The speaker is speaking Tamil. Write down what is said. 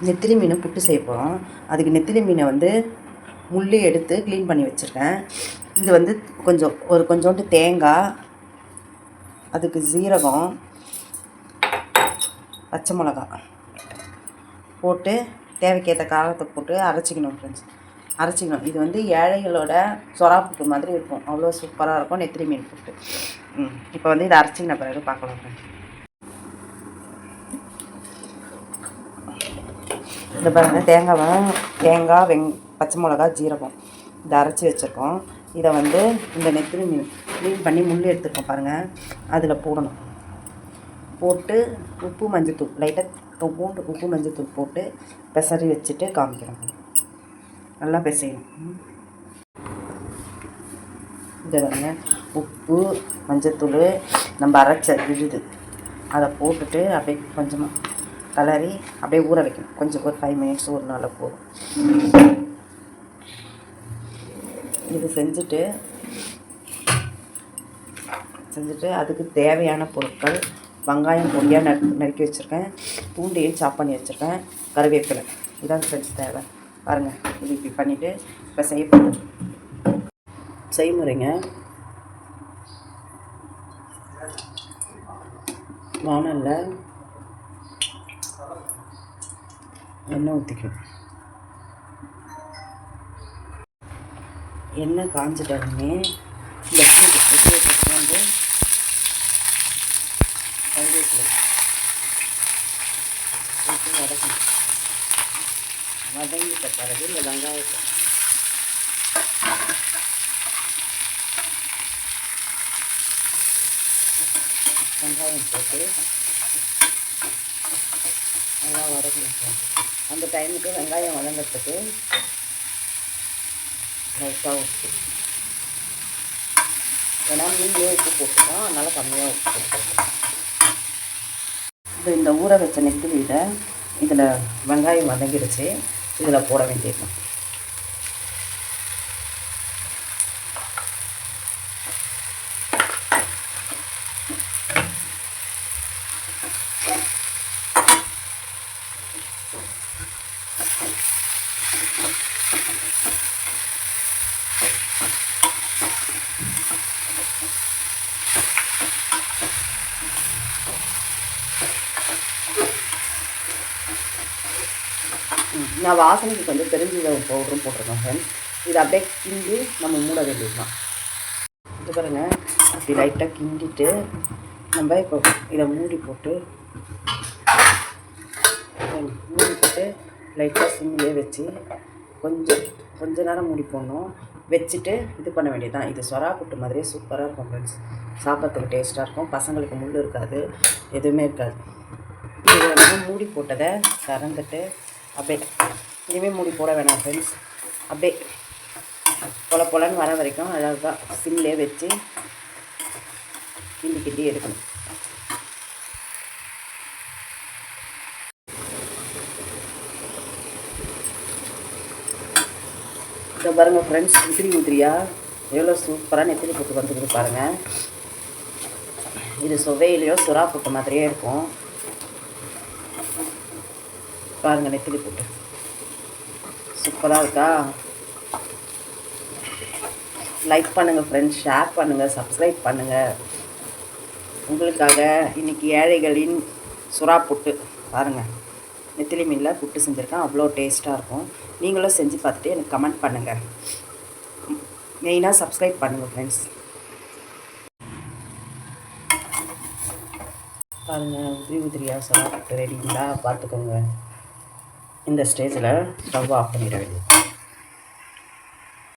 நெத்திலி மீன் புட்டு செய்ய போகிறோம். அதுக்கு நெத்திலி மீனை வந்து முள்ளி எடுத்து க்ளீன் பண்ணி வச்சுருக்கேன். இது வந்து கொஞ்சோண்டு தேங்காய், அதுக்கு சீரகம், பச்சை மிளகா போட்டு தேவைக்கேற்ற காரத்தை போட்டு அரைச்சிக்கணும் ஃப்ரெண்ட்ஸ். அரைச்சிக்கணும். இது வந்து ஏழைகளோட சொரா புட்டு மாதிரி இருக்கும். அவ்வளோ சூப்பராக இருக்கும் நெத்திலி மீன் புட்டு. இப்போ வந்து இதை அரைச்சிக்கின பிறகு பார்க்கலாம் ஃப்ரெண்ட்ஸ். இந்த பாருங்கள், தேங்காய், பச்சை மிளகா, ஜீரகம் இதை அரைச்சி வச்சுருக்கோம். இதை வந்து இந்த நெத்திலி மீன் க்ளீன் பண்ணி முள் எடுத்துருக்கோம் பாருங்கள், அதில் போடணும். போட்டு உப்பு மஞ்சத்தூள் லைட்டாக உப்பு மஞ்சத்தூள் போட்டு பெசரி வச்சுட்டு காமிக்கிறோம். நல்லா பிசையணும். இதை பாருங்க, உப்பு மஞ்சத்தூள் நம்ம அரைச்ச விழுது அதை போட்டுட்டு அப்படியே கொஞ்சமாக கலரி அப்படியே ஊற வைக்கணும். கொஞ்சம் ஒரு 5 மினிட்ஸ் ஒரு நாள் போதும். இது செஞ்சுட்டு அதுக்கு தேவையான பொருட்கள்: வெங்காயம் பொடியாக நறுக்கி வச்சுருக்கேன், பூண்டையும் சாப் பண்ணி வச்சுருக்கேன், கருவேப்பிலை. இதான் ஃப்ரெண்ட்ஸ் தேவை. பாருங்கள், இது இப்படி பண்ணிவிட்டு இப்போ செய்முறைங்க. வானலில் எண்ணெய் ஊற்றிக்கணும். எண்ணெய் காஞ்சிட்டவுடனே இந்த பூண்டு வந்து கருவேப்பிலை போட்டு வதக்கணும். வதங்கிட்ட பிறகு இந்த வெங்காயம் போட்டு நல்லா வதக்கணும். அந்த டைமுக்கு வெங்காயம் வதங்கிறதுக்கு லைட்டாக உப்பு, ஏன்னா மீன்லேயே உப்பு போட்டுருக்கோம், அதனால் கம்மியாக உப்பு போட்டுருக்கோம். இந்த ஊற வச்ச நெத்திலியை இதில் வெங்காயம் வதங்கிடுச்சு, இதில் போட வேண்டியது. நான் வாசனைக்கு கொஞ்சம் பெருஞ்சீரகம் பவுடரும் போட்டிருக்கேன் ஃப்ரெண்ட்ஸ். இதை அப்படியே கிண்டி நம்ம மூட வேண்டியது தான். இது பாருங்கள், அப்படி லைட்டாக கிண்டிட்டு நம்ம இப்போ இதை மூடி போட்டு லைட்டாக சிம்மிலே வச்சு கொஞ்ச நேரம் மூடி போடணும். வச்சுட்டு இது பண்ண வேண்டியது தான். இது சொரா புட்டு மாதிரியே சூப்பராக இருக்கும் ஃப்ரெண்ட்ஸ். சாப்பிட்றதுக்கு டேஸ்ட்டாக இருக்கும். பசங்களுக்கு முள் இருக்காது, எதுவுமே இருக்காது. இது வந்து மூடி போட்டதை திறந்துட்டு அப்படியே இனிமேல் மூடி போட வேணாம் ஃப்ரெண்ட்ஸ். அப்படியே பொலன்னு வர வரைக்கும் அழகாக சிம்லே வச்சு கிண்டி எடுக்கணும். இதை பாருங்கள் ஃப்ரெண்ட்ஸ், உதிரியாக எவ்வளோ சூப்பராக நெத்திலி புட்டு வந்துருக்கு பாருங்கள். இது சுவையிலையோ சுறா புட்டு மாதிரியே இருக்கும் பாருங்கள். நெத்திலி புட்டு சூப்பராக இருக்கா? லைக் பண்ணுங்கள் ஃப்ரெண்ட்ஸ், ஷேர் பண்ணுங்கள், சப்ஸ்கிரைப் பண்ணுங்கள். உங்களுக்காக இன்றைக்கி ஏழைகளின் சுறா புட்டு பாருங்கள். நெத்திலி மீனில் புட்டு செஞ்சுருக்கேன், அவ்வளோ டேஸ்ட்டாக இருக்கும். நீங்களும் செஞ்சு பார்த்துட்டு எனக்கு கமெண்ட் பண்ணுங்கள். மெயினாக சப்ஸ்கிரைப் பண்ணுங்கள் ஃப்ரெண்ட்ஸ். பாருங்கள், உதிரியாக சுறா புட்டு ரெடிங்களா? பார்த்துக்கோங்க. இந்த ஸ்டேஜில் ஸ்டவ் ஆஃப் பண்ணிட வேண்டியது.